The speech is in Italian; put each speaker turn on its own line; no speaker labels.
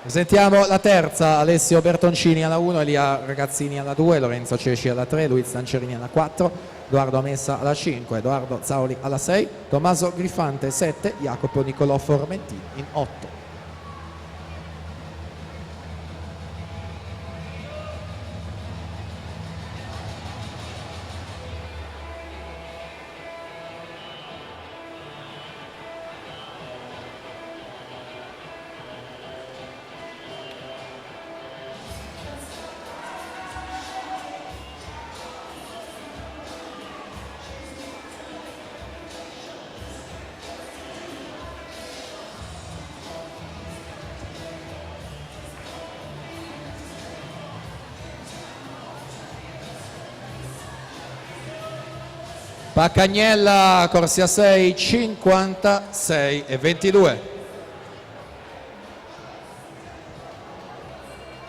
Sentiamo la terza: Alessio Bertoncini alla 1, Elia Ragazzini alla 2, Lorenzo Ceci alla 3, Luiz Lancerini alla 4, Edoardo Amessa alla 5, Edoardo Zauli alla 6, Tommaso Grifante 7, Jacopo Nicolò Formentini in 8. Paccagnella, corsia 6, 56 e 22.